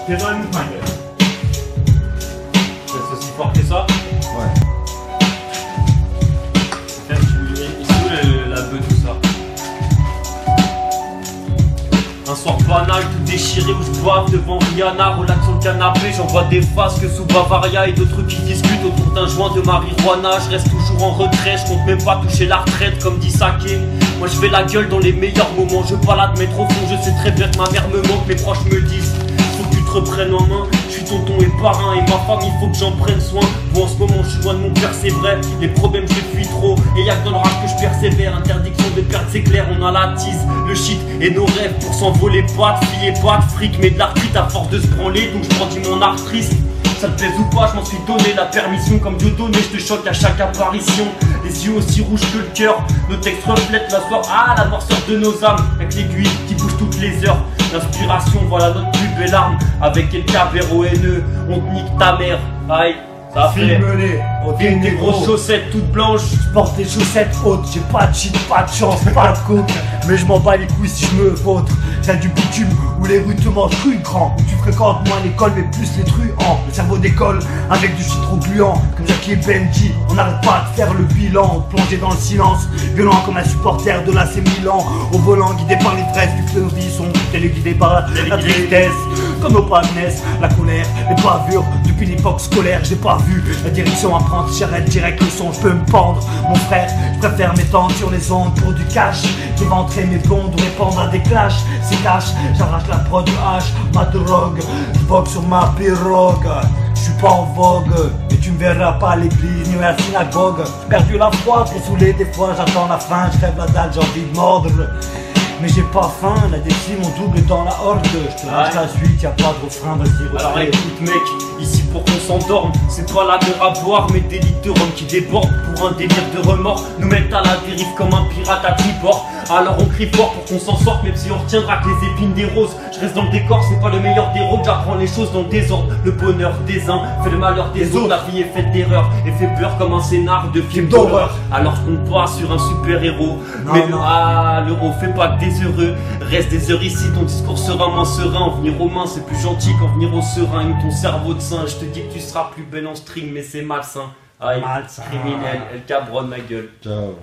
T'es dans le mood, ma gueule. C'est aussi fort que ça? Ouais. Frère, il se où la bœuf, tout ça? Un soir banal, tout déchiré où je boive devant Rihanna, relax sur le canapé, j'en vois des faces que sous Bavaria et d'autres qui discutent autour d'un joint de marijuana. Je reste toujours en retrait, je compte même pas toucher la retraite comme dit Saké. Moi je fais la gueule dans les meilleurs moments, je balade mais trop fond, je sais très bien que ma mère me manque, mes proches me disent faut que tu te reprennes en main. Je suis tonton et parrain et ma femme il faut que j'en prenne soin. Bon en ce moment je suis loin de mon père c'est vrai, les problèmes je les fuis trop. Et y'a que dans le rap que je persévère, interdiction de perdre c'est clair. On a la tease, le shit et nos rêves pour s'envoler. Pas de filles et pas de fric mais de l'arthrite à force de se branler. Donc je brandis mon art triste. Ça te plaise ou pas, je m'en suis donné la permission. Comme Dieu donné, je te choque à chaque apparition. Les yeux aussi rouges que le cœur. Nos textes reflètent la la noirceur de nos âmes. Avec l'aiguille qui bouge toutes les heures. L'inspiration, voilà notre plus belle arme. Avec quelques haineux, on te nique ta mère. Aïe, ça fait Filme-les, avec des grosses chaussettes toutes blanches. Je porte des chaussettes hautes, j'ai pas de shit, pas de chance, pas de coke. Mais je m'en bats les couilles si je me vautre. T'as du bitume où les rues te mangent cru grand. Où tu fréquentes moins l'école mais plus les truands. Le cerveau décolle avec du shit trop gluant. Comme Jackie et Benji, on n'arrête pas de faire le bilan. Plongé dans le silence, violent comme un supporter de l'AC Milan. Au volant guidé par l'ivresse du cléodisson. Téléguidé par la tristesse. Comme nos padness, la colère, les bavures. Depuis l'époque scolaire, j'ai pas vu la direction à prendre. J'arrête direct le son, je peux me pendre. Mon frère, je préfère m'étendre sur les ondes pour du cash. J'éventrer mes blondes ou répondre à des clashs. C'est cash, j'arrache la prod hache, ma drogue. Je boxe sur ma pirogue. Je suis pas en vogue, et tu me verras pas à l'église ni à la synagogue. J'ai perdu la foi, trop saoulé des fois, j'attends la fin, je crève la dalle, j'ai envie de mordre. Mais j'ai pas faim, la décime mon double dans la horde. Je te lâche la suite, y'a pas de refrain, vas-y. Alors écoute mec, ici pour qu'on s'endorme, c'est pas la mer à boire mais des litres de rhum qui débordent pour un délire de remords. Nous mettent à la dérive comme un pirate à tribord. Alors on crie fort pour qu'on s'en sorte, même si on retiendra que les épines des roses. Je reste dans le décor, c'est pas le meilleur des rôles, j'apprends les choses dans le désordre. Le bonheur des uns fait le malheur des autres. La vie est faite d'erreurs et fait peur comme un scénar de film d'horreur. Alors qu'on pas sur un super héros, mais l'euro fait pas que des heureux. Reste des heures ici, ton discours sera moins serein. En venir aux mains c'est plus gentil qu'en venir au serein. Ton cerveau de singe, je te dis que tu seras plus belle en string mais c'est malsain. Aïe, Malsain. criminel, elle cabronne ma gueule. Ciao.